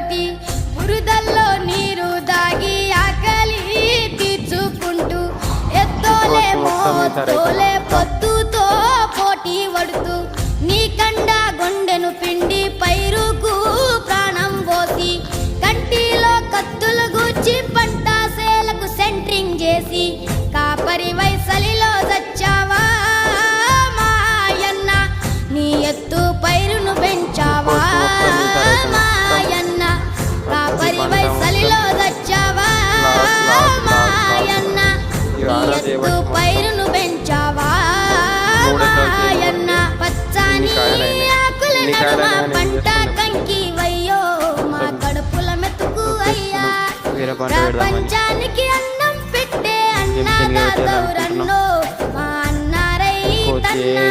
తోటి బురదల్లో నీరు దాగి ఆకలి తీర్చుకుంటూ ఎత్తోలేమో తోలే పొద్దుతో పోటీ పడుతూ నీ కండ గుండెను పిండి పైరుకు ప్రాణం పోసి కంటిలో కత్తులు గుచ్చి పంట సేలకు సెంట్రింగ్ చేసి కాపరి వైసలిలో చచ్చావా మాయన్న నీ ఎత్తు పైరును పెంచావా మాయన్న కాపరి వైసలిలో చచ్చావా మాయన్న నీ ఎత్తు పైరును పెంచావా మాయన్న పచ్చని ఆకుల నడుమ పంట కంకి వయ్యో మా కడుపుల మెతుకు అయ్యా ప్రపంచానికి అన్నం పెట్టే అన్నదాతౌరన్నో మా అన్నారై తన్నా